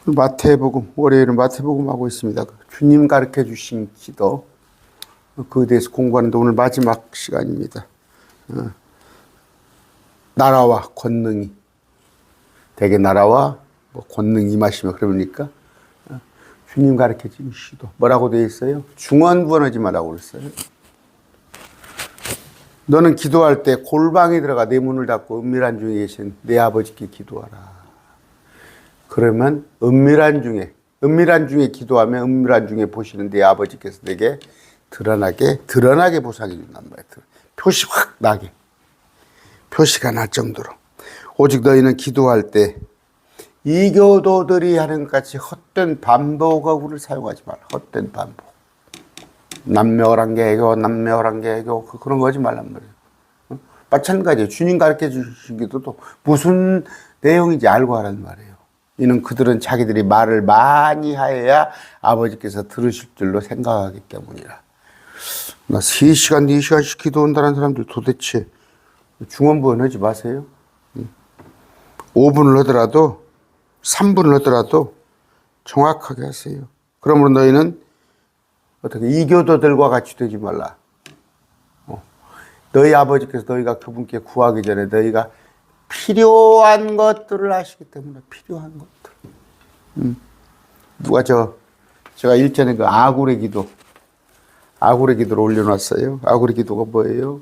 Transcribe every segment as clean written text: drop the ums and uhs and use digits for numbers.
마태복음, 월요일은 마태복음 하고 있습니다. 주님 가르쳐 주신 기도, 그에 대해서 공부하는데 오늘 마지막 시간입니다. 나라와 권능이, 대개 나라와 권능이 임하시면 그러니까 주님 가르쳐 주신 기도. 뭐라고 되어 있어요? 중언부언하지 말라고 그랬어요. 너는 기도할 때 골방에 들어가 내 문을 닫고 은밀한 중에 계신 내 아버지께 기도하라. 그러면 은밀한 중에 기도하면 은밀한 중에 보시는 내 아버지께서 내게 드러나게 보상해 준단 말이에요. 표시 확 나게. 표시가 날 정도로. 오직 너희는 기도할 때 이교도들이 하는 것 같이 헛된 반복어구를 사용하지 마라. 헛된 반복. 남묘란계교, 남묘란계교 그런 거 하지 말란 말이에요. 마찬가지예요. 주님 가르쳐 주신 기도도 무슨 내용인지 알고 하라는 말이에요. 이는 그들은 자기들이 말을 많이 하여야 아버지께서 들으실 줄로 생각하기 때문이라. 나 3시간, 4시간씩 기도한다는 사람들 도대체 중언부언 하지 마세요. 5분을 하더라도 3분을 하더라도 정확하게 하세요. 그러므로 너희는 어떻게 이교도들과 같이 되지 말라. 너희 아버지께서 너희가 그분께 구하기 전에 너희가 필요한 것들을 아시기 때문에 필요한 것들. 누가 제가 일전에 그 아굴의 기도를 올려놨어요. 아굴의 기도가 뭐예요?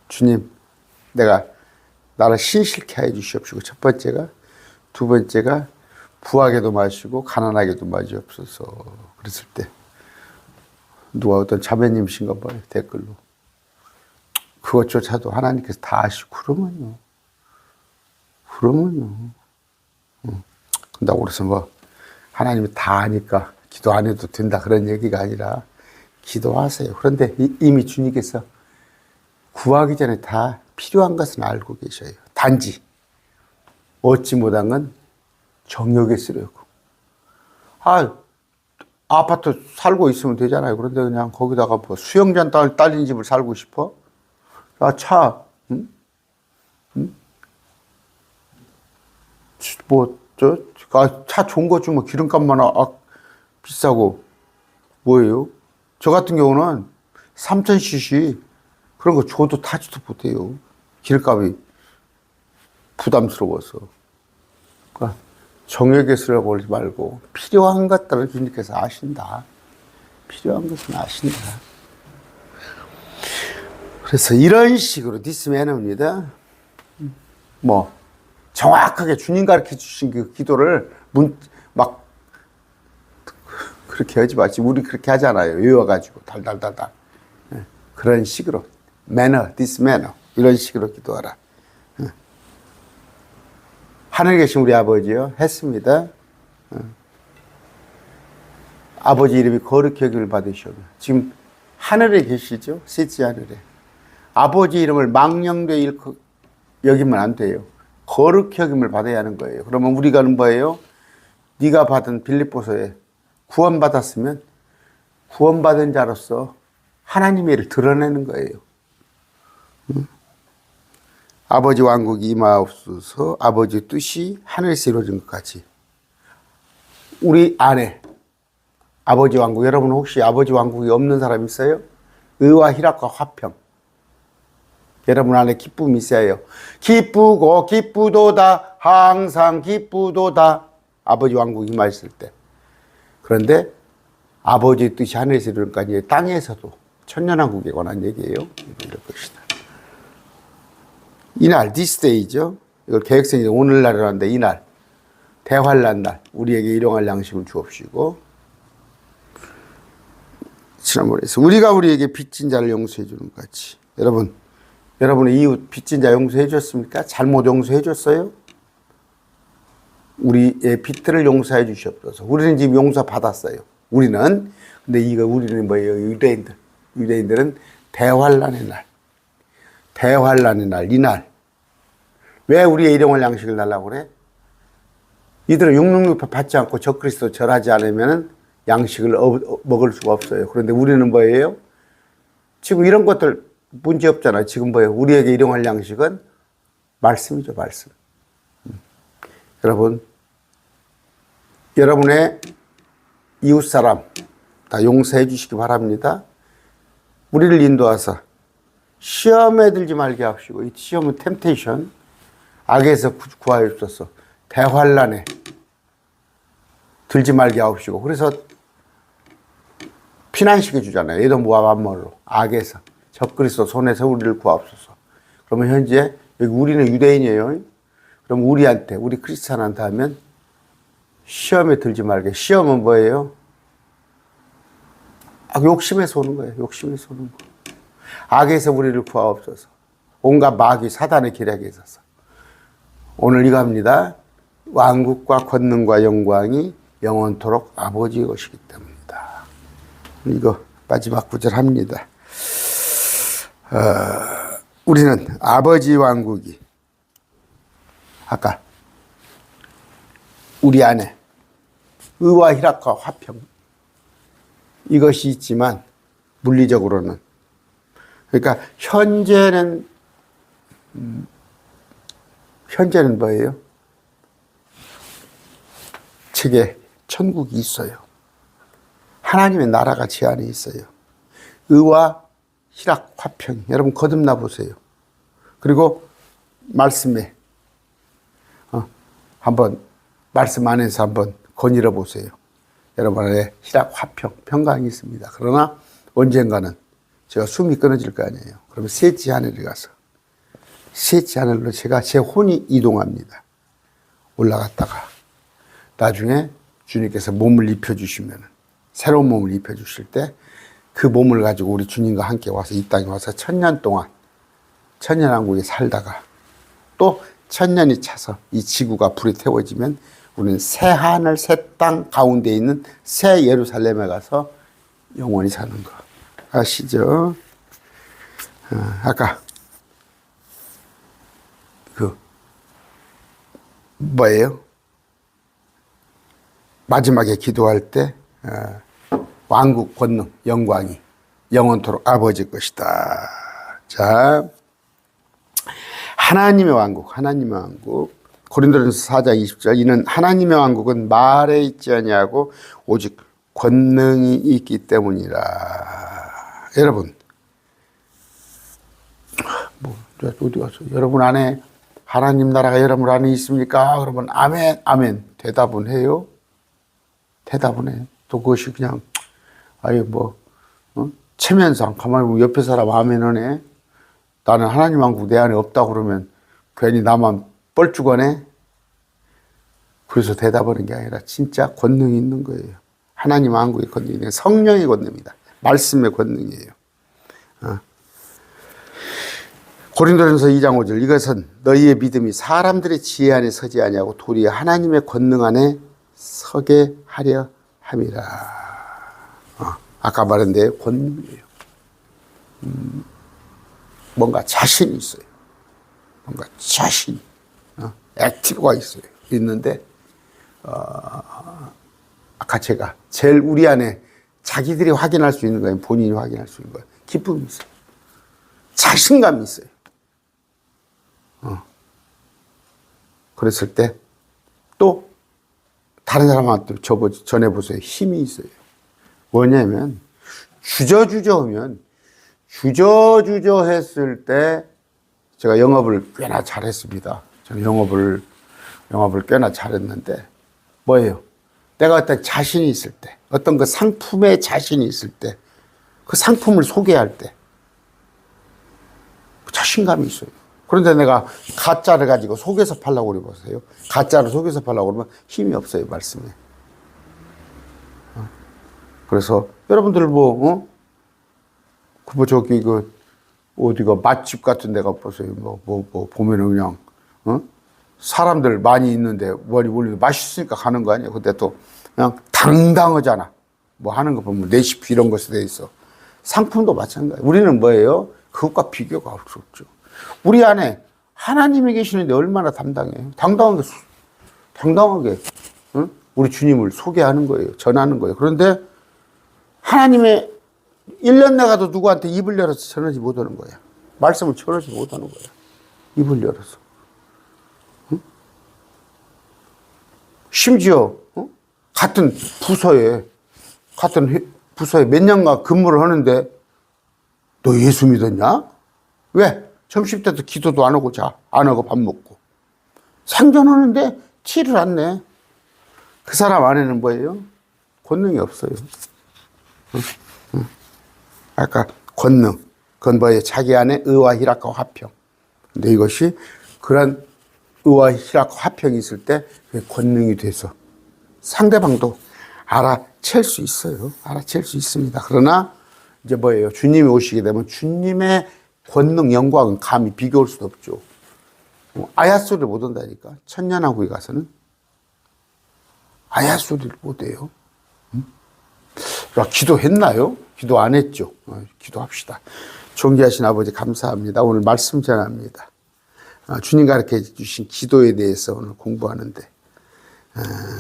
주님, 나를 신실케 해 주시옵시고, 첫 번째가, 두 번째가 부하게도 마시고 가난하게도 마시옵소서. 그랬을 때 누가 어떤 자매님이신가 봐요. 댓글로. 그것조차도 하나님께서 다 아시고 그러면요. 근다고 그래서 하나님이 다 아니까 기도 안 해도 된다 그런 얘기가 아니라 기도하세요. 그런데 이미 주님께서 구하기 전에 다 필요한 것은 알고 계셔요. 단지 얻지 못한 건 정욕에 쓰려고. 아파트 살고 있으면 되잖아요. 그런데 그냥 거기다가 수영장 딸린 집을 살고 싶어? 차 좋은 거 주면 기름값만 비싸고 뭐예요? 저 같은 경우는 3000cc 그런 거 줘도 타지도 못해요. 기름값이 부담스러워서. 그러니까 정욕에 쓰려고 하지 말고 필요한 것들을 주님께서 아신다. 필요한 것은 아신다. 그래서 이런 식으로 디스매너입니다. 정확하게 주님 가르쳐 주신 그 기도를 막 그렇게 하지 마시. 우리 그렇게 하잖아요. 외워가지고 달달달달. 그런 식으로 매너, 디스매너 이런 식으로 기도하라. 하늘에 계신 우리 아버지요. 했습니다. 아버지 이름이 거룩히 여김을 받으시오며. 지금 하늘에 계시죠? 셋째 하늘에. 아버지 이름을 망령되이 여기면 안 돼요. 거룩히 여김을 받아야 하는 거예요. 그러면 우리가는 뭐예요? 네가 받은 빌립보서에 구원받았으면 구원받은 자로서 하나님의 일을 드러내는 거예요. 아버지 왕국이 임하옵소서. 아버지 뜻이 하늘에서 이루어진 것 같이 우리 안에 아버지 왕국. 여러분 혹시 아버지 왕국이 없는 사람 있어요? 의와 희락과 화평. 여러분 안에 기쁨이 있어요. 기쁘고 기쁘도다. 항상 기쁘도다. 아버지 왕국이 임하셨을 때. 그런데 아버지의 뜻이 하늘에서 이루니까 이제 땅에서도 천년왕국에 관한 얘기예요. 이럴 것이다. 이날, this day죠. 이걸 계획성이 오늘날이라는데 이날, 대환란 날, 우리에게 일용할 양식을 주옵시고, 지난번에서 우리가 우리에게 빚진 자를 용서해 주는 것 같이. 여러분의 이웃 빚진 자 용서해 줬습니까? 잘못 용서해 줬어요? 우리의 빚들을 용서해 주시옵소서. 우리는 지금 용서 받았어요. 우리는. 근데 우리는 뭐예요? 유대인들은 대환란의 날. 대환란의 날, 이날. 왜 우리의 일용할 양식을 달라고 그래? 이들은 육능육파 받지 않고 적그리스도 절하지 않으면 양식을 먹을 수가 없어요. 그런데 우리는 뭐예요? 지금 이런 것들 문제 없잖아요. 지금 뭐예요? 우리에게 일용할 양식은 말씀이죠, 말씀. 여러분, 여러분의 이웃사람 다 용서해 주시기 바랍니다. 우리를 인도하사 시험에 들지 말게 하시고, 이 시험은 템테이션, 악에서 구하여 주소서. 대환란에 들지 말게 하옵시고. 그래서 피난시켜 주잖아요. 에돔 모압 암몬으로, 악에서 적그리스도 손에서 우리를 구하옵소서. 그러면 현재 여기 우리는 유대인이에요. 그럼 우리한테, 우리 크리스찬한테 하면 시험에 들지 말게. 시험은 뭐예요? 욕심에서 오는 거예요. 욕심에서 오는 거. 악에서 우리를 구하옵소서. 온갖 마귀 사단의 기략에 있어서. 오늘 이거 합니다. 왕국과 권능과 영광이 영원토록 아버지의 것이기 때문이다. 이거 마지막 구절 합니다. 우리는 아버지 왕국이 아까 우리 안에 의와 희락과 화평 이것이 있지만 물리적으로는, 그러니까 현재는 뭐예요? 책에 천국이 있어요. 하나님의 나라가 제 안에 있어요. 의와 희락, 화평. 여러분 거듭나 보세요. 그리고 말씀에 한번 말씀 안에서 한번 거닐어 보세요. 여러분 안에 희락, 화평, 평강이 있습니다. 그러나 언젠가는 제가 숨이 끊어질 거 아니에요. 그러면 셋째 하늘에 가서 셋째 하늘로 제가 제 혼이 이동합니다. 올라갔다가 나중에 주님께서 몸을 입혀주시면, 새로운 몸을 입혀주실 때 그 몸을 가지고 우리 주님과 함께 와서 이 땅에 와서 1000년 동안 천년왕국에 살다가 또 1000년이 차서 이 지구가 불이 태워지면 우리는 새 하늘 새 땅 가운데 있는 새 예루살렘에 가서 영원히 사는 거 아시죠? 아까 그 뭐예요? 마지막에 기도할 때 왕국 권능 영광이 영원토록 아버지 것이다. 자, 하나님의 왕국, 하나님의 왕국. 고린도전서 4장 20절, 이는 하나님의 왕국은 말에 있지 아니하고 오직 권능이 있기 때문이라. 여러분, 어디 가서 여러분 안에 하나님 나라가 여러분 안에 있습니까? 그러면 아멘, 아멘. 대답은 해요. 대답은 해. 또 그것이 그냥 체면상 가만히 보면 옆에 사람 아멘은 해. 나는 하나님 왕국 내 안에 없다고 그러면 괜히 나만 뻘쭘하네. 그래서 대답하는 게 아니라 진짜 권능이 있는 거예요. 하나님 왕국의 권능이 있는 성령의 권능입니다. 말씀의 권능이에요. 고린도전서 2장 5절, 이것은 너희의 믿음이 사람들의 지혜 안에 서지 아니하고 도리어 하나님의 권능 안에 서게 하려 함이라. 아까 말한 데 권능이에요. 뭔가 자신이 있어요. 뭔가 자신, 액티브가 있어요. 있는데 아까 제가 제일 우리 안에 자기들이 확인할 수 있는 거예요. 본인이 확인할 수 있는 거예요. 기쁨이 있어요. 자신감이 있어요. 그랬을 때 또 다른 사람한테 전해보세요. 힘이 있어요. 뭐냐면 주저주저하면 주저주저 했을 때 제가 영업을 꽤나 잘했습니다. 저는 영업을 꽤나 잘했는데 뭐예요? 내가 어떤 자신이 있을 때, 어떤 그 상품에 자신이 있을 때, 그 상품을 소개할 때 자신감이 있어요. 그런데 내가 가짜를 가지고 속여서 팔라고 그래 보세요. 가짜를 속여서 팔라고 그러면 힘이 없어요, 말씀에. 그래서 여러분들 어디가 맛집 같은 데가 보세요. 보면은 그냥, 사람들 많이 있는데, 우리 맛있으니까 가는 거 아니에요. 근데 또 그냥 당당하잖아. 뭐 하는 거 보면 레시피 이런 것에 돼 있어. 상품도 마찬가지예요. 우리는 뭐예요? 그것과 비교가 할 수 없죠. 우리 안에 하나님이 계시는데 얼마나 당당해요. 당당하게, 우리 주님을 소개하는 거예요. 전하는 거예요. 그런데 하나님의 1년 내가도 누구한테 입을 열어서 전하지 못하는 거야. 말씀을 전하지 못하는 거야. 입을 열어서. 심지어 같은 부서에 몇 년간 근무를 하는데 너 예수 믿었냐? 왜? 점심 때도 기도도 안 하고 안 하고 밥 먹고. 상전하는데 티를 안 내. 그 사람 안에는 뭐예요? 권능이 없어요. 아까 권능. 그건 뭐예요? 자기 안에 의와 희락과 화평. 근데 이것이 그런 의와 희락과 화평이 있을 때 권능이 돼서 상대방도 알아챌 수 있어요. 알아챌 수 있습니다. 그러나 이제 뭐예요? 주님이 오시게 되면 주님의 권능, 영광은 감히 비교할 수도 없죠. 아야 소리를 못 한다니까. 천년왕국에 가서는 아야 소리를 못 해요. 기도했나요? 기도 안 했죠. 기도합시다. 존귀하신 아버지 감사합니다. 오늘 말씀 전합니다. 주님 가르쳐 주신 기도에 대해서 오늘 공부하는데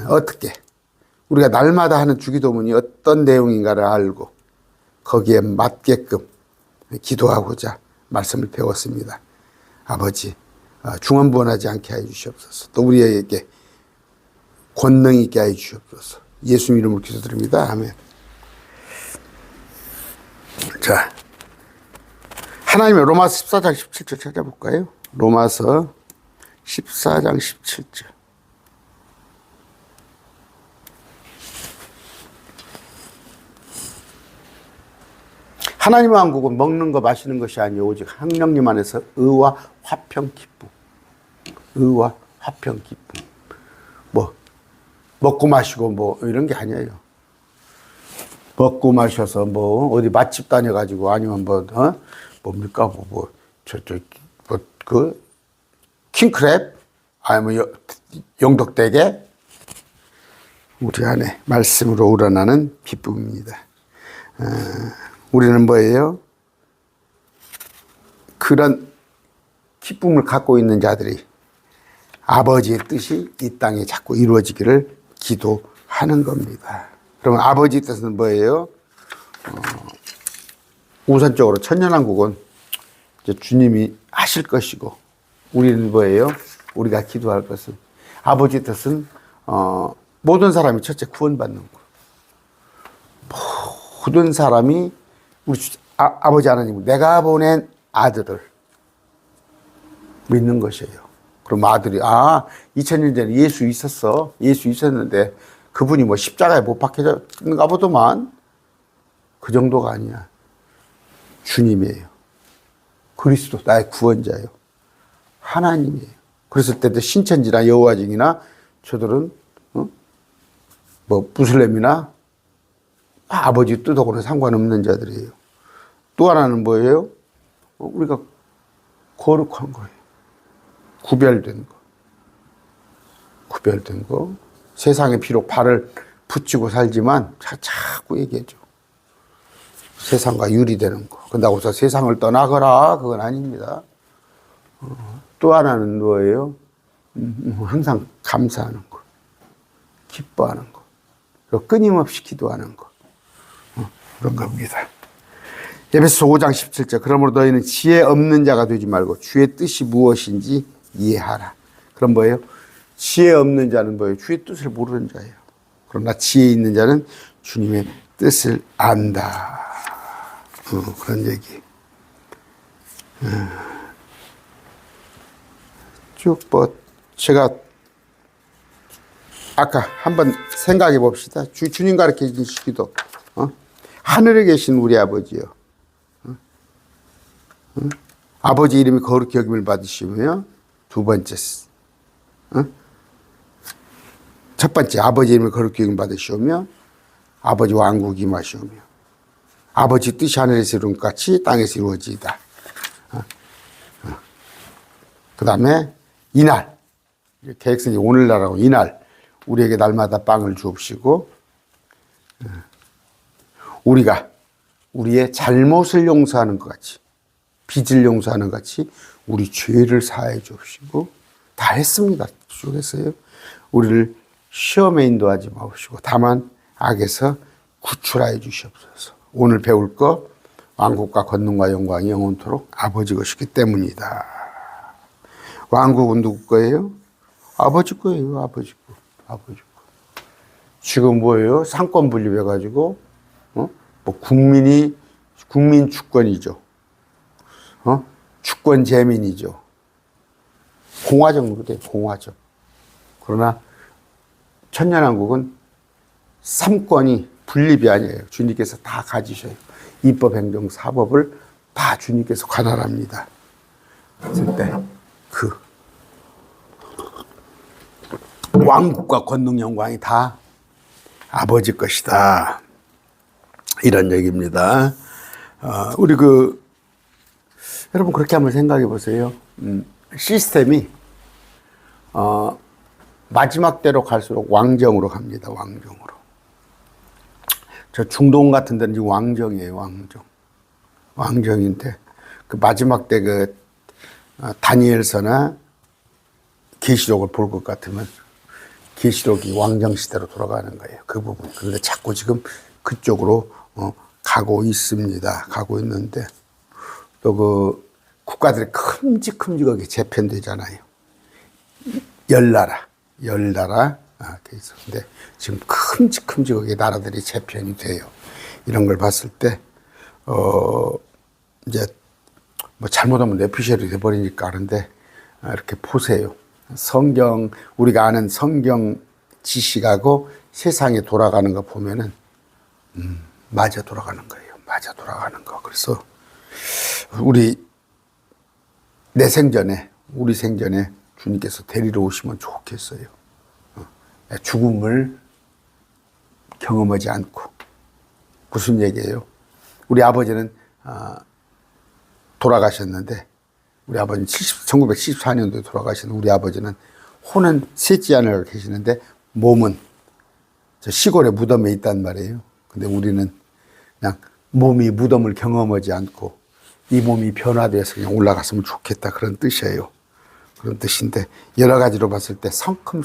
어떻게 우리가 날마다 하는 주기도문이 어떤 내용인가를 알고 거기에 맞게끔 기도하고자 말씀을 배웠습니다. 아버지 중언부언하지 않게 하여 주시옵소서. 또 우리에게 권능 있게 하여 주시옵소서. 예수 이름으로 기도드립니다. 아멘. 자, 하나님의 로마서 14장 17절 찾아볼까요? 로마서 14장 17절. 하나님의 왕국은 먹는 거 마시는 것이 아니요 오직 성령님 안에서 의와 화평 기쁨. 의와 화평 기쁨. 뭐 먹고 마시고 뭐 이런 게 아니에요. 먹고 마셔서 뭐 어디 맛집 다녀가지고 아니면 뭡니까 그 킹크랩 아니면 영덕대게 우리 안에 말씀으로 우러나는 기쁨입니다. 우리는 뭐예요? 그런 기쁨을 갖고 있는 자들이 아버지의 뜻이 이 땅에 자꾸 이루어지기를 기도하는 겁니다. 그러면 아버지의 뜻은 뭐예요? 우선적으로 천년왕국은 이제 주님이 하실 것이고 우리는 뭐예요? 우리가 기도할 것은 아버지의 뜻은 모든 사람이 첫째 구원받는 거. 모든 사람이 우리 아버지 하나님 내가 보낸 아들을 믿는 것이에요. 그럼 아들이 2000년 전에 예수 있었는데 그분이 뭐 십자가에 못 박혀졌는가 보더만 그 정도가 아니야. 주님이에요. 그리스도 나의 구원자예요. 하나님이에요. 그랬을 때도 신천지나 여호와증이나 저들은 뭐 무슬림이나 아버지 뜻하고는 상관없는 자들이에요. 또 하나는 뭐예요? 우리가 거룩한 거예요. 구별된 거. 세상에 비록 발을 붙이고 살지만 자꾸 얘기해줘. 세상과 유리되는 거. 그런다고서 세상을 떠나거라 그건 아닙니다. 또 하나는 뭐예요? 항상 감사하는 거. 기뻐하는 거. 그리고 끊임없이 기도하는 거. 그런 겁니다. 에베소 5장 17절. 그러므로 너희는 지혜 없는 자가 되지 말고 주의 뜻이 무엇인지 이해하라. 그럼 뭐예요? 지혜 없는 자는 뭐예요? 주의 뜻을 모르는 자예요. 그러나 지혜 있는 자는 주님의 뜻을 안다. 그런 얘기. 쭉 제가 아까 한번 생각해 봅시다. 주님 가르쳐 주시기도 하늘에 계신 우리 아버지요. 아버지 이름이 거룩히 여김을 받으시며 두 번째 첫 번째 아버지 이름이 거룩히 여김을 받으시오며 아버지 왕국이 임하시오며 아버지 뜻이 하늘에서 이룬 것 같이 땅에서 이루어지이다. 그 다음에 이날 계획성이 오늘날하고 이날 우리에게 날마다 빵을 주옵시고 우리가 우리의 잘못을 용서하는 것 같이 빚을 용서하는 것 같이 우리 죄를 사해 주옵시고 다 했습니다. 쭉 했어요. 우리를 시험에 인도하지 마옵시고 다만 악에서 구출하여 주시옵소서. 오늘 배울 거 왕국과 권능과 영광이 영원토록 아버지 것이기 때문이다. 왕국은 누구 거예요? 아버지 거예요. 아버지 거. 지금 뭐예요? 상권 분립해가지고, 뭐 국민 주권이죠. 주권 재민이죠. 공화정으로 돼, 공화정. 그러나 천년왕국은 삼권이 분립이 아니에요. 주님께서 다 가지셔요. 입법, 행정, 사법을 다 주님께서 관할합니다. 그랬을 때 그 왕국과 권능 영광이 다 아버지 것이다. 이런 얘기입니다. 우리 여러분 그렇게 한번 생각해 보세요. 시스템이 마지막 때로 갈수록 왕정으로 갑니다. 왕정으로. 저 중동 같은 데는 지금 왕정이에요. 왕정. 왕정인데 그 마지막 때 다니엘서나 계시록을 볼 것 같으면 계시록이 왕정 시대로 돌아가는 거예요. 그 부분. 그런데 자꾸 지금 그쪽으로 가고 있습니다. 가고 있는데 또 국가들이 큼직큼직하게 재편되잖아요. 열나라. 근데 지금 큼직큼직하게 나라들이 재편이 돼요. 이런 걸 봤을 때, 이제 뭐 잘못하면 뇌피셜이 돼버리니까 하는데, 이렇게 보세요. 우리가 아는 성경 지식하고 세상에 돌아가는 거 보면은, 맞아 돌아가는 거예요. 맞아 돌아가는 거. 그래서, 우리 생전에 주님께서 데리러 오시면 좋겠어요. 죽음을 경험하지 않고. 무슨 얘기예요? 우리 아버지는 돌아가셨는데, 우리 아버지는 1974년도에 돌아가셨는데, 우리 아버지는 혼은 셋째 하늘 계시는데, 몸은 저 시골의 무덤에 있단 말이에요. 근데 우리는 그냥 몸이 무덤을 경험하지 않고, 이 몸이 변화돼서 그냥 올라갔으면 좋겠다. 그런 뜻이에요. 그런 뜻인데 여러 가지로 봤을 때 성큼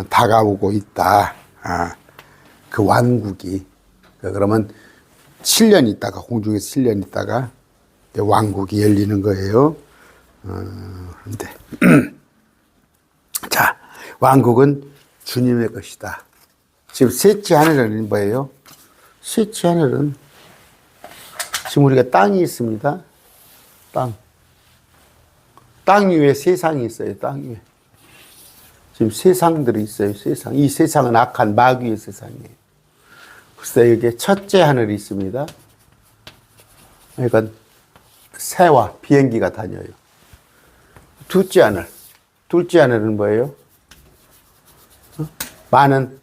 다가오고 있다. 그 왕국이. 그러면 7년 있다가 공중에서 7년 있다가 왕국이 열리는 거예요. 그런데 자, 왕국은 주님의 것이다. 지금 셋째 하늘은 뭐예요? 셋째 하늘은 지금 우리가 땅이 있습니다. 땅 위에 세상이 있어요. 땅 위에. 지금 세상들이 있어요. 세상. 이 세상은 악한 마귀의 세상이에요. 그래서 여기에 첫째 하늘이 있습니다. 그러니까 새와 비행기가 다녀요. 둘째 하늘은 뭐예요? 많은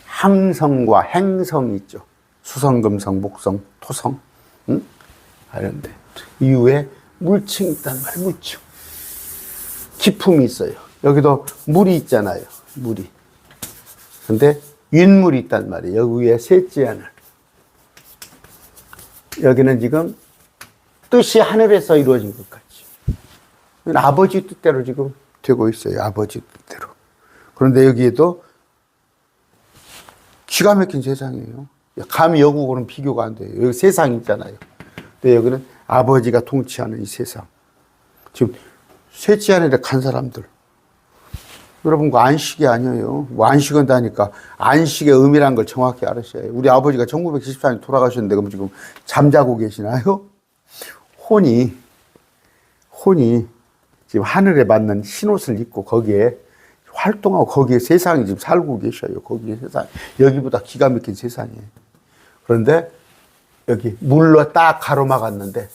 항성과 행성이 있죠. 수성, 금성, 목성, 토성. 이런데 이후에 물층이 있단 말이에요. 물층. 기품이 있어요. 여기도 물이 있잖아요. 물이. 근데 윗물이 있단 말이에요. 여기 위에 셋째 하늘. 여기는 지금 뜻이 하늘에서 이루어진 것 같지. 아버지 뜻대로 지금 되고 있어요. 아버지 뜻대로. 그런데 여기에도 기가 막힌 세상이에요. 감히 여기하고는 비교가 안 돼요. 여기 세상이 있잖아요. 근데 여기는 아버지가 통치하는 이 세상. 지금 셋째 하늘에 간 사람들. 여러분, 그 안식이 아니에요. 뭐 안식은 다니까 안식의 의미란 걸 정확히 알으셔야 해요. 우리 아버지가 1974년 돌아가셨는데 그럼 지금 잠자고 계시나요? 혼이 지금 하늘에 맞는 흰옷을 입고 거기에 활동하고 거기에 세상이 지금 살고 계셔요. 거기에 세상. 여기보다 기가 막힌 세상이에요. 그런데 여기 물로 딱 가로막았는데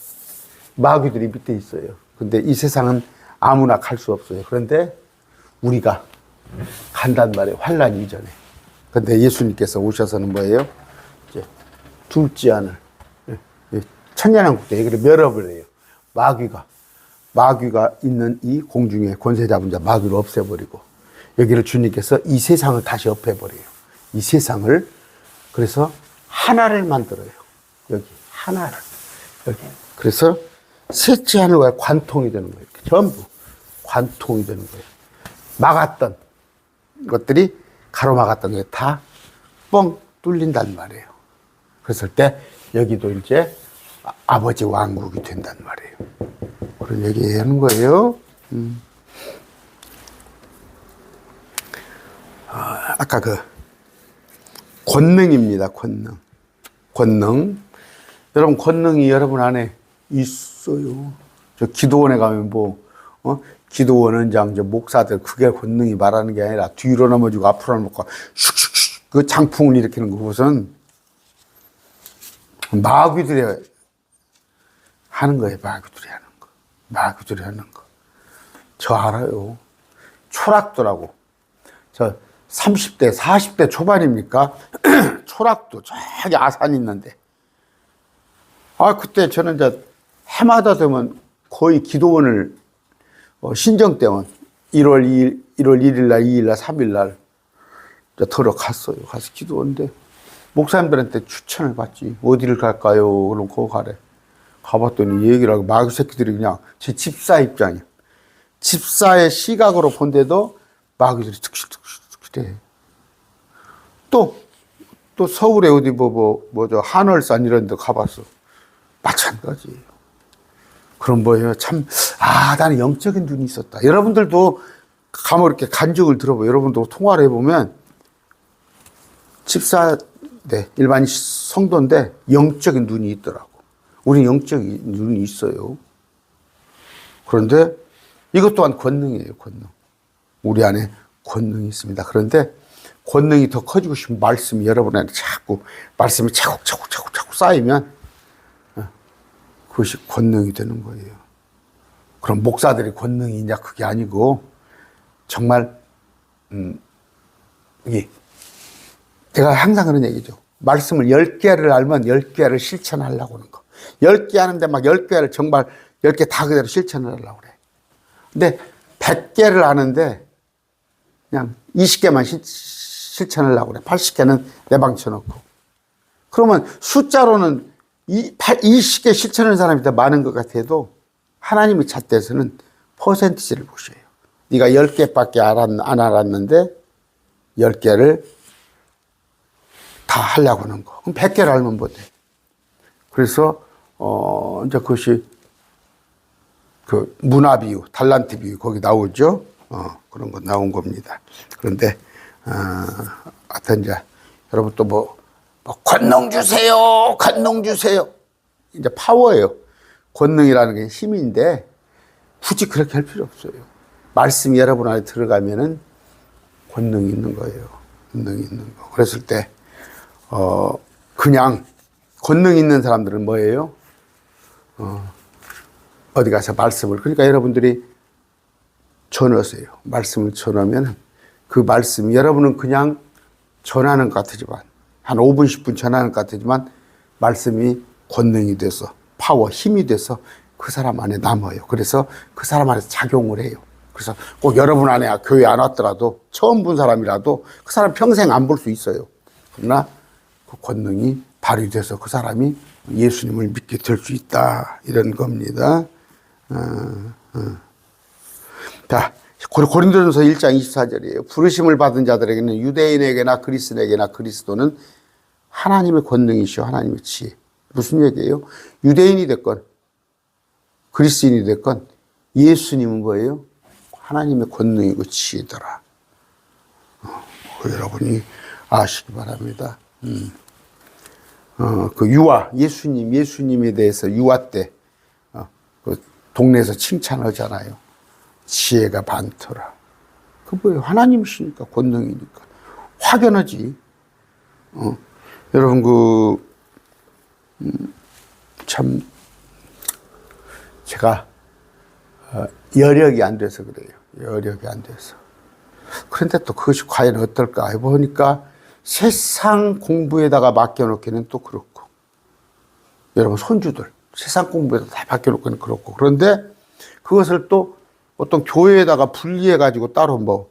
마귀들이 밑에 있어요. 근데 이 세상은 아무나 갈 수 없어요. 그런데 우리가 간단 말이에요. 환란 이전에. 근데 예수님께서 오셔서는 뭐예요? 이제 둘째 하늘, 천년왕국 때 여기를 멸업을 해요. 마귀가 있는 이 공중에 권세 잡은 자 마귀를 없애버리고 여기를 주님께서 이 세상을 다시 엎어버려요. 이 세상을. 그래서 하나를 만들어요. 여기 하나를. 여기. 그래서 셋째 하늘과 관통이 되는 거예요. 전부 관통이 되는 거예요. 막았던 것들이 가로막았던 게 다 뻥 뚫린단 말이에요. 그랬을 때 여기도 이제 아버지 왕국이 된단 말이에요. 그런 얘기 하는 거예요. 아까 그 권능입니다. 권능. 여러분 권능이 여러분 안에 있어요. 저 기도원에 가면 기도원 원장, 저 목사들 그게 권능이 말하는 게 아니라 뒤로 넘어지고 앞으로 넘어지고 슉슉슉 그 장풍을 일으키는 그것은 마귀들이 하는 거예요. 마귀들이 하는 거. 저 알아요. 초락도라고. 저 30대, 40대 초반입니까? 초락도 저기 아산 있는데. 그때 저는 이제 해마다 되면 거의 기도원을 신정 때면 1월 1일 날, 2일 날, 3일 날 들어갔어요. 가서 기도원인데 목사님들한테 추천을 받지. 어디를 갈까요? 그럼 거기 가래. 가봤더니 얘기를 하고 마귀 새끼들이 그냥 제 집사 입장이야. 집사의 시각으로 본데도 마귀들이 득실득실해. 또 서울에 어디 뭐죠 한월산 이런 데 가봤어. 마찬가지예요. 그럼 뭐예요? 참, 나는 영적인 눈이 있었다. 여러분들도 가면 이렇게 간증을 들어봐요. 여러분도 통화를 해보면 집사, 일반 성도인데 영적인 눈이 있더라고. 우리는 영적인 눈이 있어요. 그런데 이것 또한 권능이에요, 권능. 우리 안에 권능이 있습니다. 그런데 권능이 더 커지고 싶으면 말씀이 여러분 안에 말씀이 차곡차곡 쌓이면 그것이 권능이 되는 거예요. 그럼 목사들이 권능이 있냐? 그게 아니고 정말 이게 제가 항상 그런 얘기죠. 말씀을 10개를 알면 10개를 실천하려고 하는 거. 10개 하는데 막 10개를 정말 10개 다 그대로 실천을 하려고 그래. 근데 100개를 하는데 그냥 20개만 실천하려고 그래. 80개는 내방쳐 놓고. 그러면 숫자로는 20개 실천하는 사람이 더 많은 것 같아도 하나님의 잣대에서는 퍼센티지를 보셔요. 네가 10개밖에 안 알았는데 10개를 다 하려고 하는 거. 그럼 100개를 알면 뭐 돼? 그래서 이제 그것이 그 문화 비유, 달란트 비유 거기 나오죠. 그런 거 나온 겁니다. 그런데 하여튼 이제 여러분 또 권능 주세요. 권능 주세요. 이제 파워예요. 권능이라는 게 힘인데 굳이 그렇게 할 필요 없어요. 말씀이 여러분 안에 들어가면은 권능이 있는 거예요. 권능이 있는 거. 그랬을 때 그냥 권능 있는 사람들은 뭐예요? 어디 가서 말씀을, 그러니까 여러분들이 전하세요. 말씀을 전하면 그 말씀, 여러분은 그냥 전하는 것 같지만, 한 5분, 10분 전하는 것 같지만, 말씀이 권능이 돼서, 파워, 힘이 돼서 그 사람 안에 남아요. 그래서 그 사람 안에서 작용을 해요. 그래서 꼭 여러분 안에 교회 안 왔더라도, 처음 본 사람이라도 그 사람 평생 안 볼 수 있어요. 그러나 그 권능이 발휘돼서 그 사람이 예수님을 믿게 될 수 있다. 이런 겁니다. 자, 고린도전서 1장 24절이에요. 부르심을 받은 자들에게는 유대인에게나 그리스인에게나 그리스도는 하나님의 권능이시오. 하나님의 지혜. 무슨 얘기예요? 유대인이 됐건 그리스인이 됐건 예수님은 뭐예요? 하나님의 권능이고 지혜더라. 여러분이 아시기 바랍니다. 그 유아, 예수님에 대해서 유아 때 그 동네에서 칭찬하잖아요. 지혜가 많더라. 그 뭐예요? 하나님이시니까, 권능이니까. 확연하지. 여러분, 참, 제가, 여력이 안 돼서 그래요. 여력이 안 돼서. 그런데 또 그것이 과연 어떨까 해보니까 세상 공부에다가 맡겨놓기는 또 그렇고. 여러분, 손주들, 세상 공부에다 다 맡겨놓기는 그렇고. 그런데 그것을 또 어떤 교회에다가 분리해가지고 따로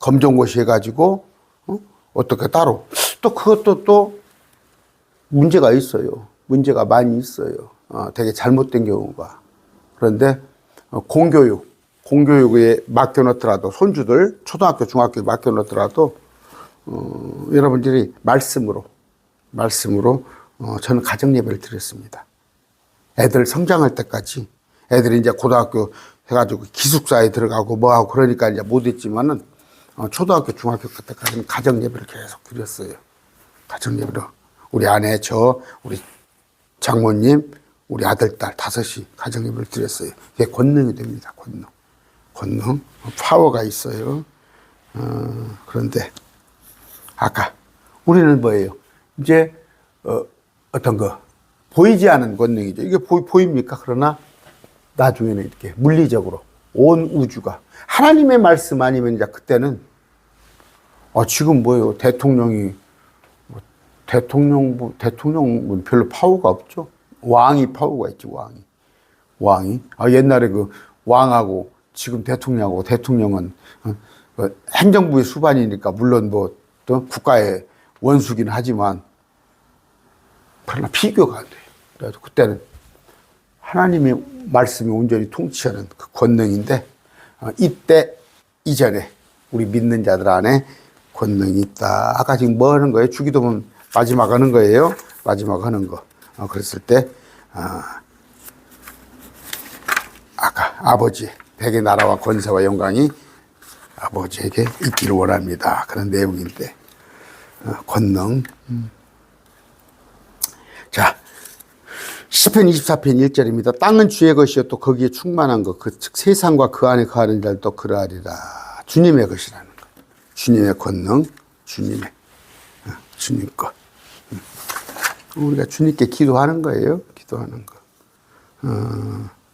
검정고시 해가지고, 어떻게 따로. 또 그것도 또 문제가 있어요. 문제가 많이 있어요. 되게 잘못된 경우가. 그런데 공교육에 맡겨놓더라도, 손주들, 초등학교, 중학교에 맡겨놓더라도, 여러분들이 말씀으로, 저는 가정예배를 드렸습니다. 애들 성장할 때까지, 애들이 이제 고등학교 해가지고 기숙사에 들어가고 뭐하고 그러니까 이제 못했지만은, 초등학교, 중학교 때까지는 가정 예배를 계속 드렸어요. 가정 예배로. 우리 아내, 우리 장모님, 우리 아들, 딸 다섯이 가정 예배를 드렸어요. 이게 권능이 됩니다. 권능. 파워가 있어요. 그런데 아까 우리는 뭐예요? 이제 어떤 거 보이지 않은 권능이죠. 이게 보입니까? 그러나 나중에는 이렇게 물리적으로 온 우주가 하나님의 말씀 아니면 이제 그때는 지금 뭐예요? 대통령은 별로 파워가 없죠. 왕이 파워가 있지, 왕이. 옛날에 그 왕하고 지금 대통령은 행정부의 수반이니까 물론 뭐 또 국가의 원수긴 하지만 별로 비교가 안 돼요. 그래서 그때는 하나님의 말씀이 온전히 통치하는 그 권능인데 이때 이전에 우리 믿는 자들 안에 권능이 있다. 아까 지금 뭐 하는 거예요? 주기도문 마지막 하는 거예요. 마지막 하는 거. 그랬을 때 아까 아버지 백의 나라와 권세와 영광이 아버지에게 있기를 원합니다. 그런 내용인데 권능. 자, 시편 24편 1절입니다. 땅은 주의 것이요 또 거기에 충만한 것, 즉 세상과 그 안에 거하는 자들도 그러하리라. 주님의 것이라는 것. 주님의 권능, 주님 것. 우리가 주님께 기도하는 거예요. 기도하는 거.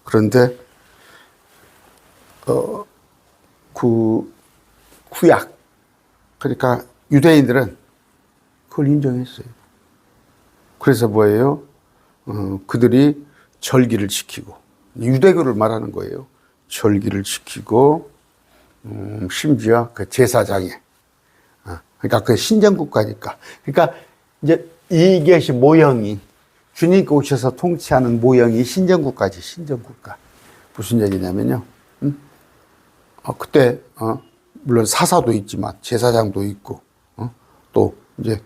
그런데 구약, 그러니까 유대인들은 그걸 인정했어요. 그래서 뭐예요? 그들이 절기를 지키고, 유대교를 말하는 거예요. 절기를 지키고, 심지어 그 제사장에, 그러니까 그 신정국가니까. 그러니까 이제 이것이 모형이, 주님께 오셔서 통치하는 모형이 신정국가지, 신정국가. 무슨 얘기냐면요. 그때, 물론 사사도 있지만 제사장도 있고, 또 이제,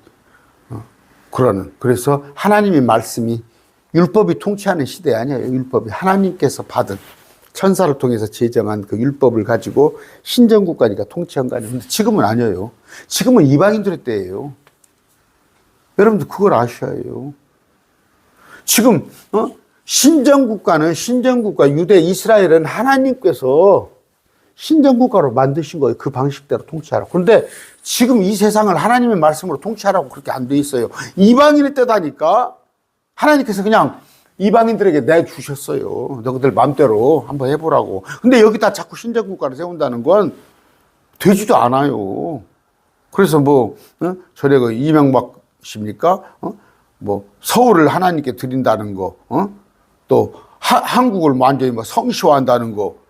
그래서 하나님의 말씀이 율법이 통치하는 시대 아니에요. 율법이 하나님께서 받은 천사를 통해서 제정한 그 율법을 가지고 신정국가니까 통치한 거 아니에요. 근데 지금은 아니에요. 지금은 이방인들의 때예요. 여러분들 그걸 아셔야 해요. 지금 신정국가는 신정국가 유대 이스라엘은 하나님께서 신정국가로 만드신 거예요. 그 방식대로 통치하라고. 그런데 지금 이 세상을 하나님의 말씀으로 통치하라고 그렇게 안 돼 있어요. 이방인의 때다니까 하나님께서 그냥 이방인들에게 내주셨어요. 너희들 마음대로 한번 해보라고. 근데 여기다 자꾸 신정국가를 세운다는 건 되지도 않아요. 그래서 저래 이명박십니까? 뭐 서울을 하나님께 드린다는 거, 또 한국을 완전히 성시화한다는 거.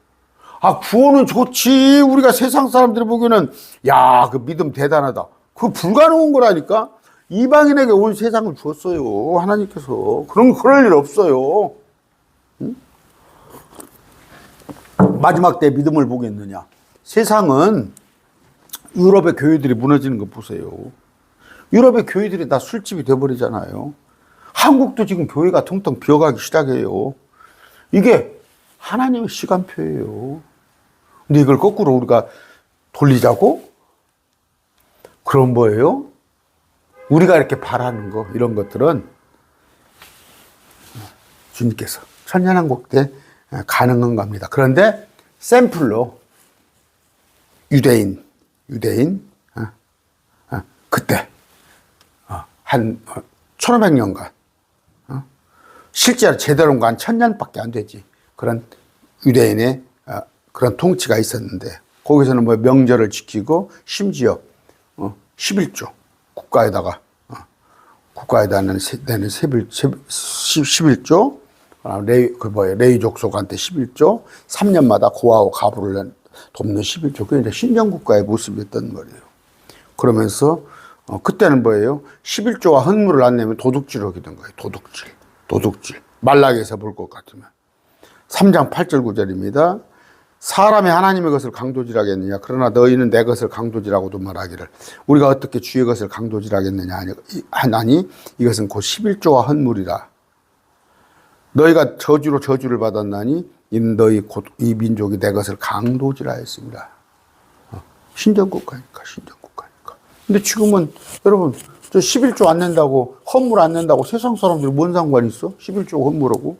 구원은 좋지. 우리가 세상 사람들이 보기에는 야, 그 믿음 대단하다. 그거 불가능한 거라니까. 이방인에게 온 세상을 주었어요. 하나님께서. 그럴 일 없어요. 응? 마지막 때 믿음을 보겠느냐. 세상은 유럽의 교회들이 무너지는 거 보세요. 유럽의 교회들이 다 술집이 돼버리잖아요. 한국도 지금 교회가 텅텅 비어가기 시작해요. 이게 하나님의 시간표예요. 근데 이걸 거꾸로 우리가 돌리자고? 그런 거예요? 우리가 이렇게 바라는 거, 이런 것들은 주님께서 천년왕국 때 가능한 겁니다. 그런데 샘플로 유대인, 그때 한 1500년간 실제로 제대로 간 1000년밖에 안 되지. 그런 유대인의 그런 통치가 있었는데 거기서는 명절을 지키고 심지어 11조 국가에다가 내는 11조 레위 족속한테 11조 3년마다 고아와 가부를 돕는 11조 그게 이제 신정국가의 모습이었던 거예요. 그러면서 그때는 11조와 헌물을 안 내면 도둑질을 하게 된 거예요. 도둑질. 말라기에서 볼 것 같으면 3장 8절 9절입니다. 사람이 하나님의 것을 강도질하겠느냐? 그러나 너희는 내 것을 강도질하고도 말하기를. 우리가 어떻게 주의 것을 강도질하겠느냐 하나니 이것은 곧 11조와 헌물이라. 너희가 저주로 저주를 받았나니 이는 너희 곧 이 민족이 내 것을 강도질하였습니다. 신정국가니까. 근데 지금은 여러분, 저 11조 안 낸다고, 헌물 안 낸다고 세상 사람들이 뭔 상관이 있어? 11조 헌물하고.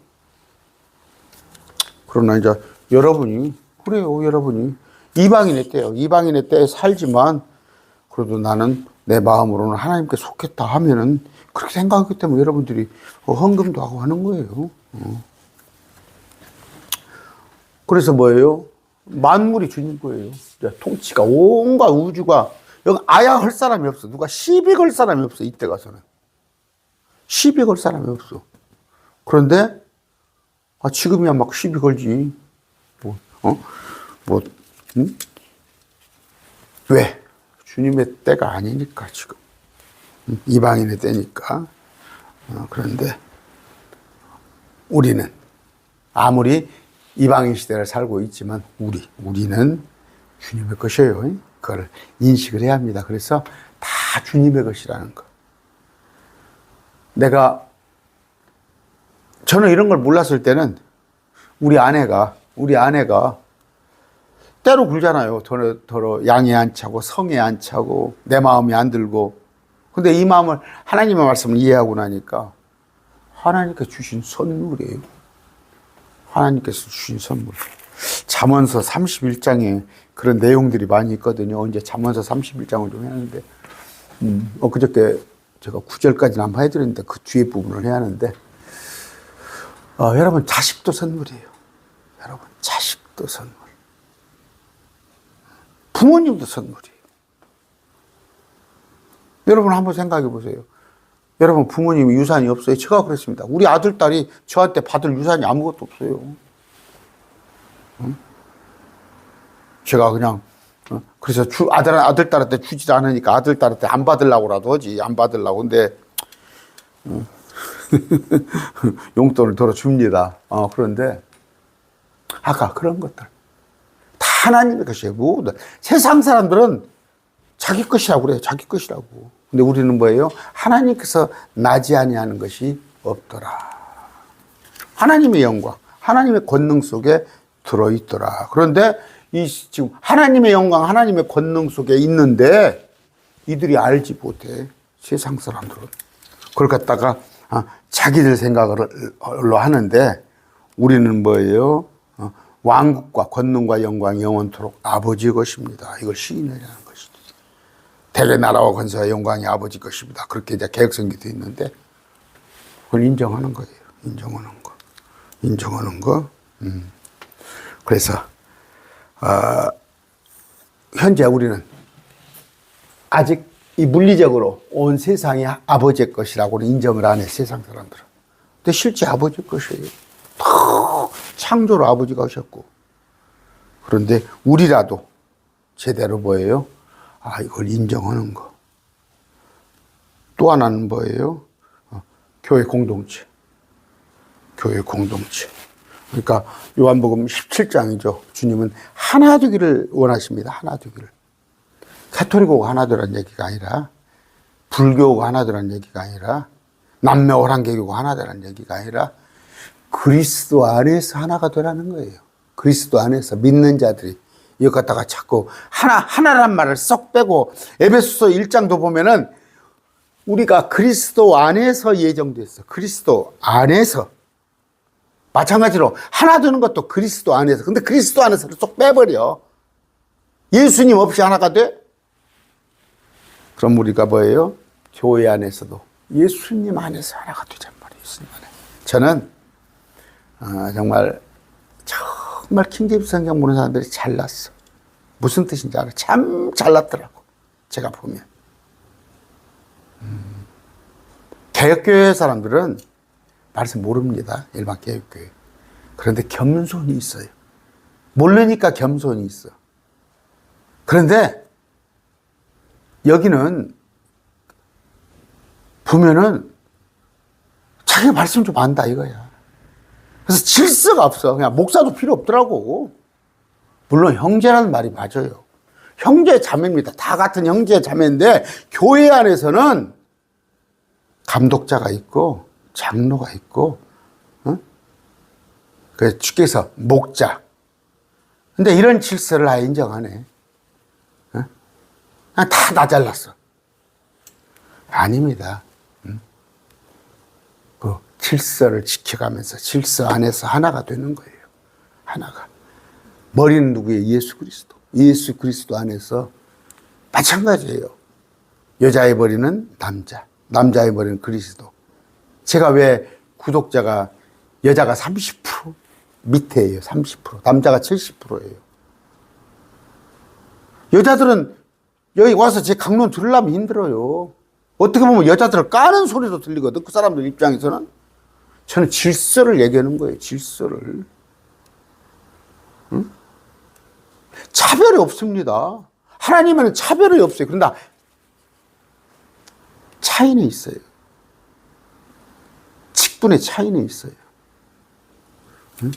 그러나 이제 여러분이, 그래요, 여러분이. 이방인의 때요. 이방인의 때에 살지만, 그래도 나는 내 마음으로는 하나님께 속했다 하면은, 그렇게 생각하기 때문에 여러분들이 헌금도 하고 하는 거예요. 그래서 뭐예요? 만물이 주님 거예요. 통치가, 온갖 우주가, 여기 아야 할 사람이 없어. 누가 시비 걸 사람이 없어. 이때 가서는. 시비 걸 사람이 없어. 그런데, 지금이야 막 시비 걸지. 응? 왜? 주님의 때가 아니니까, 지금. 이방인의 때니까. 그런데, 우리는, 아무리 이방인 시대를 살고 있지만, 우리는 주님의 것이에요. 그걸 인식을 해야 합니다. 그래서 다 주님의 것이라는 거. 저는 이런 걸 몰랐을 때는 우리 아내가 때로 굴잖아요. 더러 양에 안 차고 성에 안 차고 내 마음이 안 들고. 근데 이 마음을 하나님의 말씀을 이해하고 나니까 하나님께서 주신 선물이에요. 하나님께서 주신 선물. 잠언서 31장에 그런 내용들이 많이 있거든요. 언제 잠언서 31장을 좀 해야 하는데, 그저께 제가 9절까지는 한번 해드렸는데 그 뒤에 부분을 해야 하는데, 여러분, 자식도 선물이에요. 여러분, 자식도 선물. 부모님도 선물이에요. 여러분, 한번 생각해 보세요. 여러분, 부모님이 유산이 없어요? 제가 그랬습니다. 우리 아들, 딸이 저한테 받을 유산이 아무것도 없어요. 제가 그냥, 그래서 아들, 딸한테 주지 않으니까 아들, 딸한테 안 받으려고라도 하지. 안 받으려고. 근데, 용돈을 덜어 줍니다. 그런데, 아까 그런 것들. 다 하나님의 것이에요. 모든. 세상 사람들은 자기 것이라고 그래요. 자기 것이라고. 근데 우리는 뭐예요? 하나님께서 나지 아니하는 것이 없더라. 하나님의 영광, 하나님의 권능 속에 들어있더라. 그런데 지금 하나님의 영광, 하나님의 권능 속에 있는데 이들이 알지 못해. 세상 사람들은. 그걸 갖다가 자기들 생각으로 하는데 우리는 뭐예요? 왕국과 권능과 영광이 영원토록 아버지의 것입니다. 이걸 시인하는 것이죠. 대개 나라와 권세와 영광이 아버지 것입니다. 그렇게 이제 개혁성기도 있는데 그걸 인정하는 거예요. 인정하는 거. 그래서 현재 우리는 아직 이 물리적으로 온 세상이 아버지의 것이라고는 인정을 안 해, 세상 사람들은. 근데 실제 아버지의 것이에요. 다 창조를 아버지가 하셨고. 그런데 우리라도 제대로 뭐예요? 이걸 인정하는 거. 또 하나는 뭐예요? 교회 공동체. 그러니까 요한복음 17장이죠. 주님은 하나 되기를 원하십니다. 하나 되기를. 가톨릭하고 하나 되라는 얘기가 아니라, 불교하고 하나 되라는 얘기가 아니라, 남매오랑개교고 하나 되라는 얘기가 아니라 그리스도 안에서 하나가 되라는 거예요. 그리스도 안에서 믿는 자들이 이거 갖다가 자꾸 하나란 말을 썩 빼고 에베소서 1장도 보면은 우리가 그리스도 안에서 예정됐어. 그리스도 안에서. 마찬가지로 하나 되는 것도 그리스도 안에서. 근데 그리스도 안에서를 쏙 빼버려. 예수님 없이 하나가 돼? 그럼 우리가 뭐예요? 교회 안에서도 예수님 안에서 하나가 되잔 말이에요. 예수님 안에. 저는 정말 킹제임스 성경 보는 사람들이 잘났어. 무슨 뜻인지 알아? 참 잘났더라고. 제가 보면. 개혁교회 사람들은 말씀 모릅니다. 일반 개혁교회. 그런데 겸손이 있어요. 모르니까 겸손이 있어. 그런데 여기는 보면은 자기 말씀 좀 안다 이거야. 그래서 질서가 없어. 그냥 목사도 필요 없더라고. 물론 형제라는 말이 맞아요. 형제 자매입니다. 다 같은 형제 자매인데 교회 안에서는 감독자가 있고 장로가 있고, 그래서 주께서 목자. 근데 이런 질서를 아예 인정하네. 다 잘랐어. 아닙니다. 그 질서를 지켜가면서 질서 안에서 하나가 되는 거예요. 하나가. 머리는 누구예요? 예수 그리스도. 예수 그리스도 안에서 마찬가지예요. 여자의 머리는 남자, 남자의 머리는 그리스도. 제가 왜 구독자가 여자가 30% 밑에예요. 30%. 남자가 70%예요. 여자들은 여기 와서 제 강론 들으려면 힘들어요. 어떻게 보면 여자들을 까는 소리도 들리거든. 그 사람들 입장에서는. 저는 질서를 얘기하는 거예요. 질서를. 응? 차별이 없습니다. 하나님은 차별이 없어요. 그러나 차이는 있어요. 직분의 차이는 있어요. 응?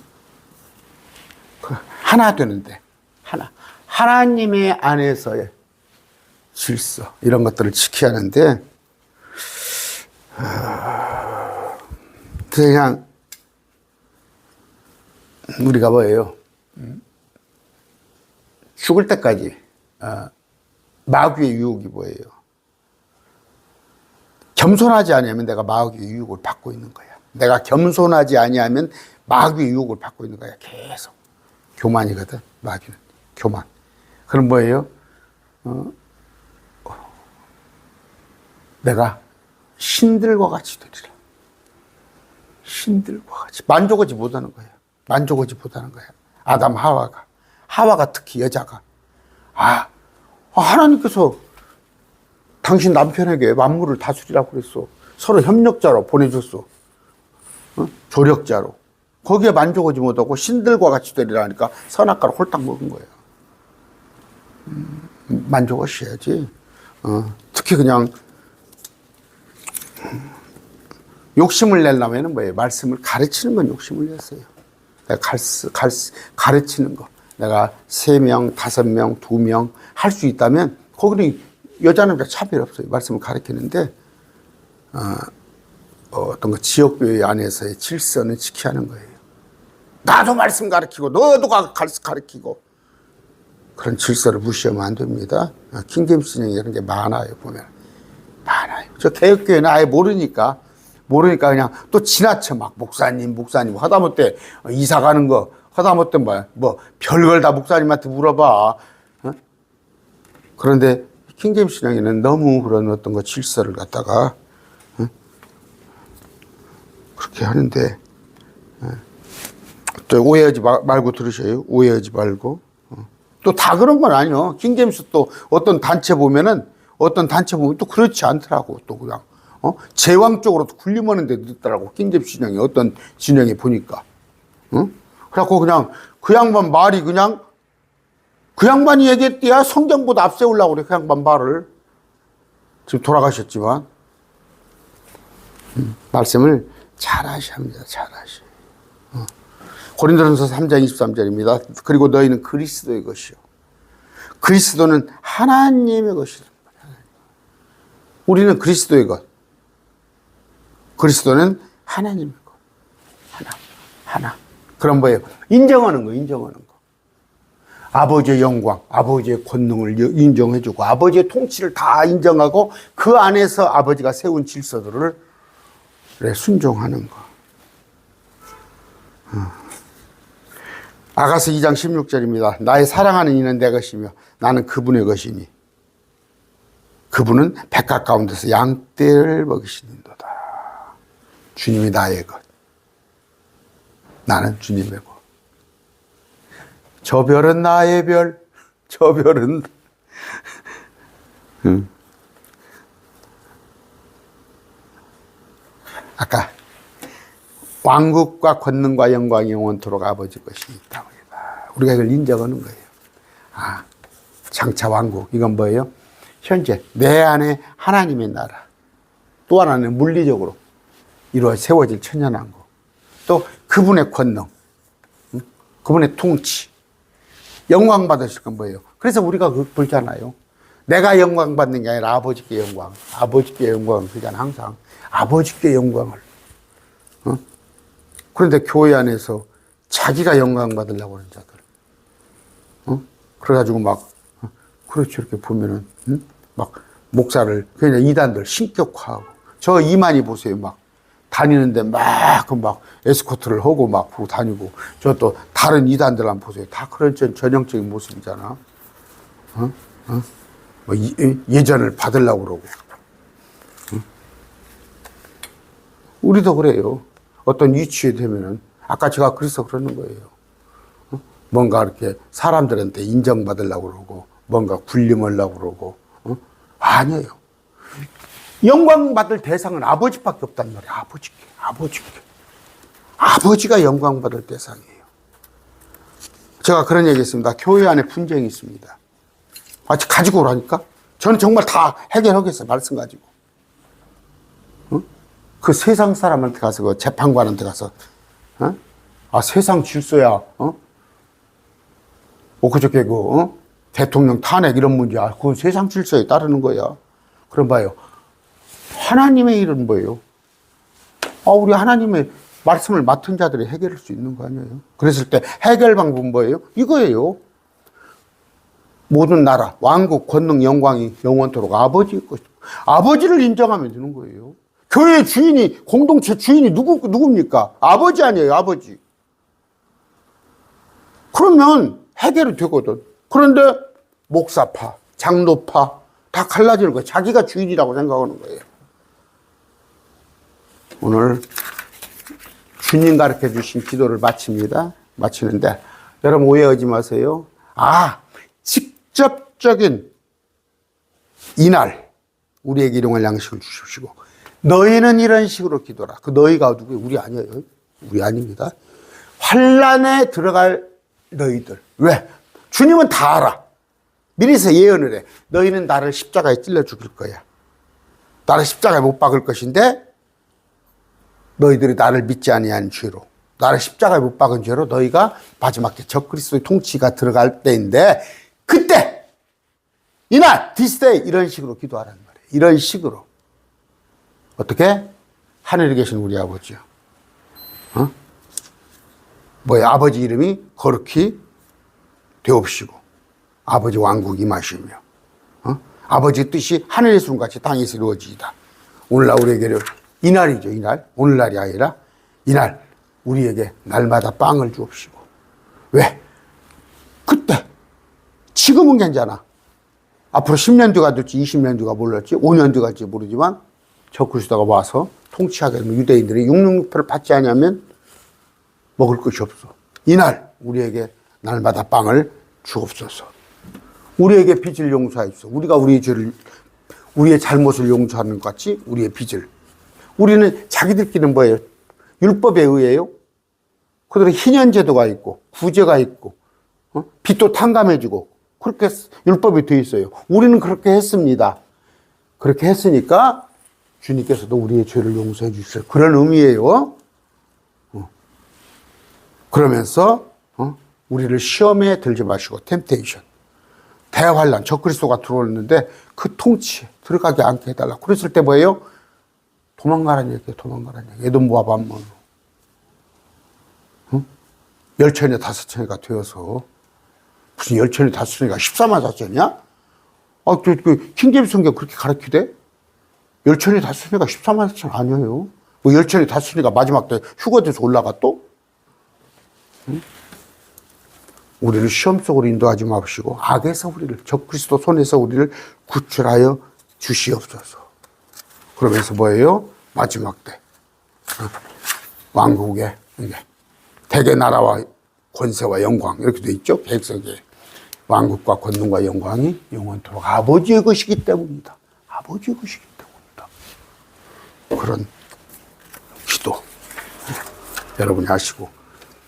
하나 되는데 하나. 하나님의 안에서의 질서 이런 것들을 지켜야 하는데 그냥 우리가 뭐예요? 죽을 때까지 마귀의 유혹이 뭐예요? 겸손하지 아니하면 내가 마귀의 유혹을 받고 있는 거야. 내가 겸손하지 아니하면 마귀의 유혹을 받고 있는 거야. 계속 교만이거든. 마귀는 교만. 그럼 뭐예요? 내가 신들과 같이 되리라. 신들과 같이 만족하지 못하는 거예요. 만족하지 못하는 거예요. 아담 하와가 특히 여자가 하나님께서 당신 남편에게 만물을 다스리라고 그랬어. 서로 협력자로 보내줬어. 조력자로. 거기에 만족하지 못하고 신들과 같이 되리라 하니까 선악과를 홀딱 먹은 거예요. 만족하셔야지. 특히 그냥 욕심을 내려면 뭐예요? 말씀을 가르치는 건 욕심을 냈어요. 내가 가르치는 거. 내가 3명, 5명, 2명 할 수 있다면 거기는 여자 남자 차별 없어요. 말씀을 가르치는데 어떤 거 지역교회 안에서의 질서는 지켜야 하는 거예요. 나도 말씀 가르치고 너도 가르치고 그런 질서를 무시하면 안 됩니다. 킹제임스 진영이 이런 게 많아요. 보면 많아요. 저 개혁교회는 아예 모르니까 그냥 또 지나쳐 막 목사님 하다못해 이사 가는 거 하다못해 뭐 별걸 다 목사님한테 물어봐. 그런데 킹제임스 진영에는 너무 그런 어떤 거 질서를 갖다가 그렇게 하는데 또 오해하지 말고 들으셔요. 오해하지 말고. 또 다 그런 건 아니요. 킹제임스 또 어떤 단체 보면 또 그렇지 않더라고. 또 그냥 제왕 쪽으로 굴림하는 데 있더라고. 킹제임스 진영이 어떤 진영에 보니까. 그래갖고 그냥 그 양반 말이 그냥 그 양반이 얘기했대야 성경보다 앞세우려고 그래. 그 양반 말을. 지금 돌아가셨지만 말씀을 잘 하셔야 합니다. 잘 하셔. 고린도전서 3장 23절입니다. 그리고 너희는 그리스도의 것이요. 그리스도는 하나님의 것이다. 우리는 그리스도의 것. 그리스도는 하나님의 것. 하나. 그런 거예요. 인정하는 거. 아버지의 영광, 아버지의 권능을 인정해주고 아버지의 통치를 다 인정하고 그 안에서 아버지가 세운 질서들을 순종하는 거. 아가서 2장 16절입니다. 나의 사랑하는 이는 내 것이며 나는 그분의 것이니 그분은 백각 가운데서 양떼를 먹이시는도다. 주님이 나의 것. 나는 주님의 것. 저 별은 나의 별. 저 별은 아까 왕국과 권능과 영광이 영원토록 아버지 것이 있다고 합니다. 우리가 이걸 인정하는 거예요. 장차 왕국. 이건 뭐예요? 현재 내 안에 하나님의 나라. 또 하나는 물리적으로 세워질 천년왕국. 또 그분의 권능. 그분의 통치. 영광 받으실 건 뭐예요? 그래서 우리가 그러잖아요. 내가 영광 받는 게 아니라 아버지께 영광. 아버지께 영광. 그러잖아. 항상. 아버지께 영광을. 그런데 교회 안에서 자기가 영광 받으려고 하는 자들. 그래가지고 막 그렇죠. 이렇게 보면은, 응? 막, 목사를, 그냥 이단들 신격화하고. 저 이만희 보세요. 막, 다니는데 막 에스코트를 하고 막 보고 다니고. 저 또 다른 이단들 한번 보세요. 다 그런 전형적인 모습이잖아. 어? 어? 뭐 예전을 받으려고 그러고. 어? 우리도 그래요. 어떤 위치에 되면은, 아까 제가 그래서 그러는 거예요. 어? 뭔가 이렇게 사람들한테 인정받으려고 그러고, 뭔가 군림하려고 그러고, 어? 아니에요. 영광 받을 대상은 아버지밖에 없단 말이에요. 아버지께. 아버지가 영광 받을 대상이에요. 제가 그런 얘기 했습니다. 교회 안에 분쟁이 있습니다. 아직 가지고 오라니까? 저는 정말 다 해결하겠어요. 말씀 가지고. 어? 그 세상 사람한테 가서, 그 재판관한테 가서, 어? 아, 세상 질서야, 엊그저께 대통령 탄핵 이런 문제야. 그건 세상 질서에 따르는 거야. 그럼 봐요. 하나님의 일은 뭐예요? 우리 하나님의 말씀을 맡은 자들이 해결할 수 있는 거 아니에요? 그랬을 때 해결 방법은 뭐예요? 이거예요. 모든 나라, 왕국, 권능, 영광이 영원토록 아버지일 것이고, 아버지를 인정하면 되는 거예요. 교회 주인이, 공동체 주인이 누굽니까? 아버지 아니에요, 아버지. 그러면 해결이 되거든. 그런데 목사파, 장로파 다 갈라지는 거예요. 자기가 주인이라고 생각하는 거예요. 오늘 주님 가르쳐 주신 기도를 마치는데 여러분 오해하지 마세요. 직접적인 이날 우리에게 일용할 양식을 주십시오. 너희는 이런 식으로 기도라. 그 너희가 누구예요? 우리 아니에요. 우리 아닙니다. 환난에 들어갈 너희들. 왜? 주님은 다 알아. 미리서 예언을 해. 너희는 나를 십자가에 찔러 죽일 거야. 나를 십자가에 못 박을 것인데 너희들이 나를 믿지 아니한 죄로, 나를 십자가에 못 박은 죄로 너희가 마지막 때 적그리스도의 통치가 들어갈 때인데, 그때 이날 this day 이런 식으로 기도하라는 말이에요. 이런 식으로. 어떻게? 하늘에 계신 우리 아버지요. 뭐야? 아버지 이름이 거룩히 되옵시고 아버지 왕국이 임하시며 아버지 뜻이 하늘에서 같이 땅에서 이루어지이다. 오늘날 우리에게 이날이죠. 이날. 오늘날이 아니라 이날 우리에게 날마다 빵을 주옵시고. 왜? 그때. 지금은 괜찮아. 앞으로 10년 뒤가 될지 20년 뒤가 몰랐지 5년 뒤가 될지 모르지만 적그리스도가 와서 통치하게 되면 유대인들이 666표를 받지 않으면 먹을 것이 없어. 이날 우리에게 날마다 빵을 주옵소서. 우리에게 빚을 용서하십시오. 우리가 우리의 잘못을 용서하는 것 같이 우리의 빚을. 우리는 자기들끼리는 뭐예요? 율법에 의해요. 그들은 희년제도가 있고 구제가 있고 빚도 탕감해주고 그렇게 율법이 되어 있어요. 우리는 그렇게 했습니다. 그렇게 했으니까 주님께서도 우리의 죄를 용서해 주십시오. 그런 의미예요. 그러면서 우리를 시험에 들지 마시고 템테이션, 대환란, 적그리스도가 들어오는데 그 통치에 들어가게 않게 해달라. 그랬을 때 뭐예요? 도망가라는 얘기예요. 도망가라는 얘기. 에돔 모압 암몬. 열천에 다섯천이가 되어서 무슨 열천에 다섯천이가 14만 4천이야? 킹제임스 성경 그렇게 가르치대? 열천에 다섯천이가 14만 4천 아니에요. 뭐 열천에 다섯천이가 마지막 때 휴거돼서 올라가 또? 우리를 시험 속으로 인도하지 마시고 악에서 우리를, 적그리스도 손에서 우리를 구출하여 주시옵소서. 그러면서 뭐예요? 마지막 때 왕국의 대개 나라와 권세와 영광 이렇게 돼 있죠. 계획석에 왕국과 권능과 영광이 영원토록 아버지의 것이기 때문이다. 아버지의 것이기 때문이다. 그런 기도 여러분이 하시고,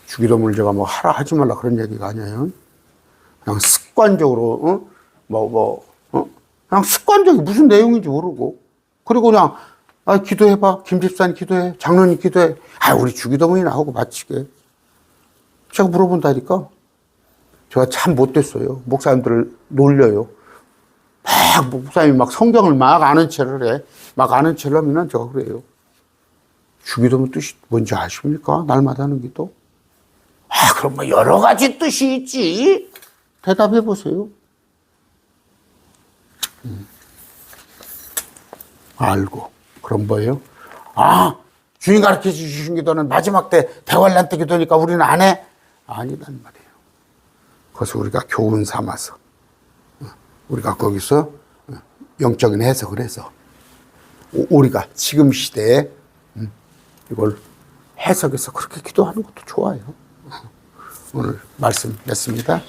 주기도문을 제가 뭐 하라 하지 말라 그런 얘기가 아니에요. 그냥 습관적으로 그냥 습관적인 무슨 내용인지 모르고, 그리고 그냥 기도해봐. 김 집사님 기도해. 장로님 기도해. 우리 주기도문이나 하고 마치게. 제가 물어본다니까. 제가 참 못됐어요. 목사님들을 놀려요. 목사님이 막 성경을 막 아는 체를 해. 막 아는 체를 하면 제가 그래요. 주기도문 뜻이 뭔지 아십니까? 날마다 하는 기도. 그럼 뭐 여러 가지 뜻이 있지. 대답해 보세요. 알고. 그럼 뭐예요? 아, 주인 가르쳐 주신 기도는 마지막 때 대환란 때 기도니까 우리는 안 해? 아니란 말이에요. 그래서 우리가 교훈 삼아서 우리가 거기서 영적인 해석을 해서 우리가 지금 시대에 이걸 해석해서 그렇게 기도하는 것도 좋아요. 오늘 말씀 냈습니다.